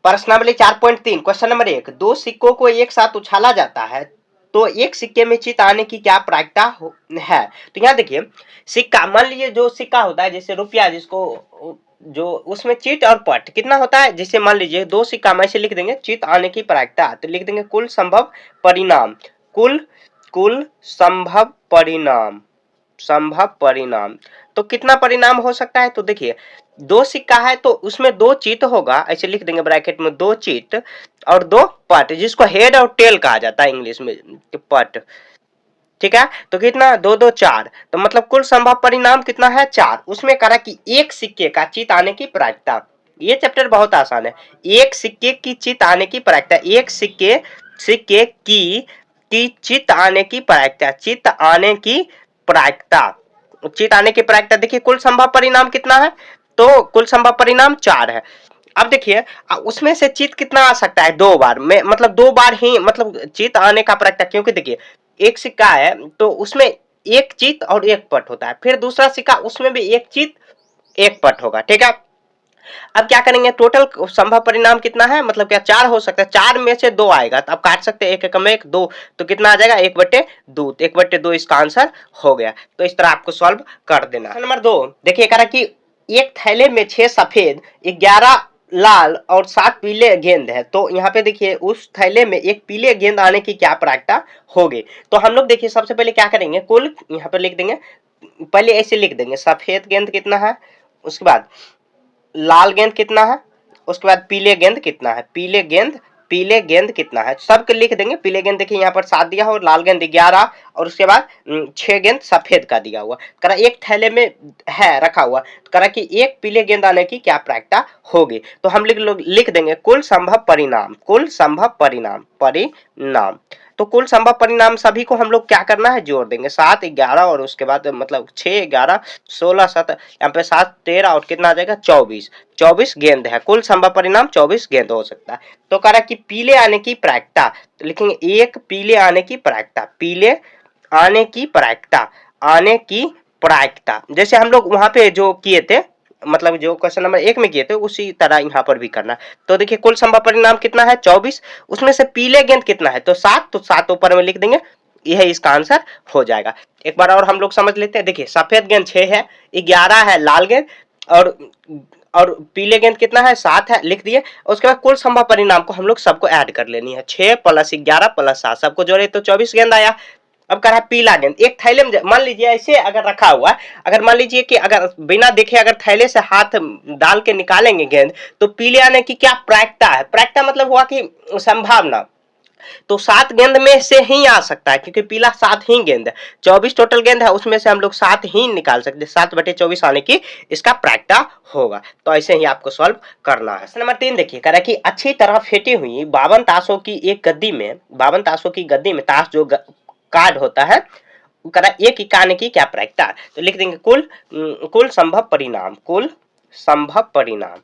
प्रश्नावली 4.3 question number 1, दो सिक्कों को एक साथ उछाला जाता है तो एक सिक्के में चित आने की क्या प्रायिकता है। तो यहाँ देखिए सिक्का, मान लीजिए जो सिक्का होता है जैसे रुपया, जिसको जो उसमें चित और पट कितना होता है, जैसे मान लीजिए दो सिक्का में ऐसे लिख देंगे चित आने की प्रायिकता, तो लिख देंगे कुल संभव परिणाम, कुल संभव परिणाम, संभव परिणाम। तो कितना परिणाम हो सकता है, तो देखिए दो सिक्का है तो उसमें दो चित होगा, ऐसे लिख देंगे ब्रैकेट में दो चित और दो पट, जिसको हेड और टेल कहा जाता है इंग्लिश में, पट। ठीक है, तो कितना, दो दो चार, तो मतलब कुल संभव परिणाम कितना है, 4। उसमें कहा कि एक सिक्के का चित आने की प्रायिकता, ये चैप्टर बहुत आसान है। एक सिक्के की चित आने की प्रायिकता, एक सिक्के की चित आने की प्रायिकता, चित आने की प्रायिकता, चित आने की प्रायिकता। देखिए कुल संभव परिणाम कितना है, तो कुल संभव परिणाम 4 है। अब देखिए उसमें से चित कितना आ सकता है, 2 बार में, मतलब 2 बार ही मतलब चित आने का प्रायिकता, क्योंकि देखिए एक सिक्का है तो उसमें एक चित और एक पट होता है, फिर दूसरा सिक्का उसमें भी एक चित एक पट होगा। ठीक है, अब क्या करेंगे, टोटल संभव परिणाम कितना है, मतलब क्या 4 हो सकता है, 4 में से 2 आएगा तो आप काट सकते हैं, एक एक में 1 2, तो कितना आ जाएगा 1/2, 1/2 इसका आंसर हो गया। तो इस तरह आपको सॉल्व कर देना। नंबर 2 देखिए कह रहा कि एक थैले में 6 सफेद 11 लाल और 7 पीले गेंद है, तो यहाँ पे देखिए उस थैले में एक पीले गेंद आने की क्या प्रायिकता होगी। तो हम लोग देखिए सबसे पहले क्या करेंगे, कुल यहाँ पे लिख देंगे, पहले ऐसे लिख देंगे सफेद गेंद कितना है, उसके बाद लाल गेंद कितना है, उसके बाद पीले गेंद कितना है, पीले गेंद कितना है, सबके लिख देंगे। पीले गेंद देखिए यहाँ पर 7 दिया हो, लाल गेंद 11 और उसके बाद 6 गेंद सफेद का दिया हुआ, करा एक थैले में है रखा हुआ, तो करा कि एक पीले गेंद आने की क्या प्रायिकता होगी। तो हम लिख देंगे कुल संभव परिणाम, कुल संभव परिणाम। तो कुल संभव परिणाम सभी को हम लोग क्या करना है, जोड़ देंगे, 7 11 और उसके बाद मतलब 6 11 16 7, यहाँ पे 7 13 और कितना आ जाएगा 24 गेंद है, कुल संभव परिणाम 24 गेंद हो सकता है। तो कह रहा कि पीले आने की प्रायिकता, तो लिखेंगे एक पीले आने की प्रायिकता, पीले आने की प्रायिकता, आने की प्रायिकता, जैसे हम लोग वहां पे जो किए थे, मतलब जो क्वेश्चन नंबर 1 में किए थे उसी तरह यहाँ पर भी करना। तो देखिए कुल संभव परिणाम कितना है 24, उसमें से पीले गेंद कितना है, तो 7, तो 7 ऊपर में लिख देंगे, यह इसका आंसर हो जाएगा। एक बार और हम लोग समझ लेते हैं, देखिए सफेद गेंद 6 है, 11 है लाल गेंद और पीले गेंद कितना है 7 है, लिख दिए। उसके बाद कुल संभव परिणाम को हम लोग सबको ऐड कर लेनी है, 6 + 11 + 7 सबको जोड़े तो 24 गेंद आया। अब कह रहा है पीला गेंद, एक थैले में मान लीजिए ऐसे अगर रखा हुआ है, अगर मान लीजिए कि अगर बिना देखे अगर थैले से हाथ डाल के निकालेंगे गेंद, तो पीले आने की क्या प्रायिकता है, प्रायिकता मतलब हुआ कि संभावना, तो 7 गेंद में से ही आ सकता है, क्योंकि पीला 7 ही गेंद है, 24 टोटल गेंद है, उसमें से हम लोग 7 ही निकाल सकते हैं, 7/24 आने की इसका प्रायिकता होगा। तो ऐसे ही आपको सॉल्व करना है। नंबर 3 देखिए कह रहा है कि अच्छी तरह फेटी हुई 52 ताशों की एक गद्दी में, 52 ताशों की गद्दी में ताश जो कार्ड होता है, करा एक इकाने की क्या प्रायिकता, तो लिख देंगे कुल संभव परिणाम, कुल संभव परिणाम,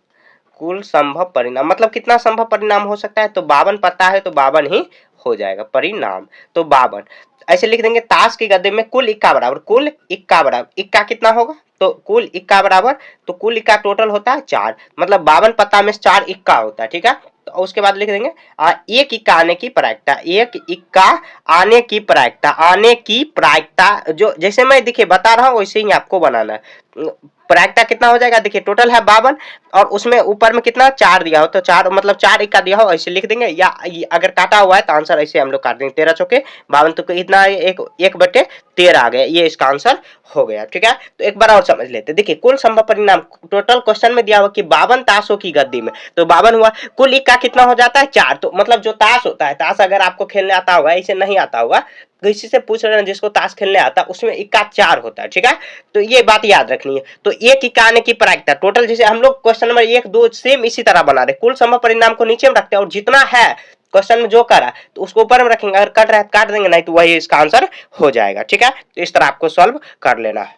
कुल संभव परिणाम मतलब कितना संभव परिणाम हो सकता है, तो 52 पता है तो 52 ही हो जाएगा परिणाम, तो 52 ऐसे लिख देंगे। ताश के गद्दे में कुल इक्का बराबर, कुल इक्का बराबर, इक्का कितना होगा, तो कुल इक्का बराबर, तो कुल इक्का टोटल होता है 4, मतलब 52 पता में 4 इक्का होता है। ठीक है, तो उसके बाद लिख देंगे एक इक्का आने की प्रायिकता, एक इक्का आने की प्रायिकता, आने की प्रायिकता जो जैसे मैं देखिए बता रहा हूँ वैसे ही आपको बनाना है। प्रायिकता कितना हो जाएगा, देखिए टोटल है 52 और उसमें ऊपर में कितना 4 दिया हो, तो 4 मतलब 4 इक्का दिया हो ऐसे लिख देंगे, या अगर काटा हुआ है तो आंसर ऐसे हम लोग काट देंगे, 13 चौके 52, तो इतना 1/13 आ गया, ये इसका आंसर हो गया। ठीक है, तो एक बार और समझ लेते, देखिए कुल संभव परिणाम टोटल क्वेश्चन में दिया हुआ कि 52 ताशों की गद्दी में, तो 52 हुआ, कुल इक्का कितना हो जाता है 4, तो मतलब जो ताश होता है, ताश अगर आपको खेलने आता होगा, इसे नहीं आता होगा तो इसी से पूछ रहे हैं, जिसको ताश खेलने आता है उसमें इक्का 4 होता है। ठीक है, तो ये बात याद रखनी है। तो एक इक्का आने की प्रायिकता टोटल, जैसे हम लोग क्वेश्चन नंबर 1 2 सेम इसी तरह बना रहे, कुल संभव परिणाम को नीचे में रखते हैं और जितना है क्वेश्चन में जो करा तो उसको ऊपर में रखेंगे, अगर कट रहा है काट देंगे, नहीं तो वही इसका आंसर हो जाएगा। ठीक है, तो इस तरह आपको सॉल्व कर लेना है।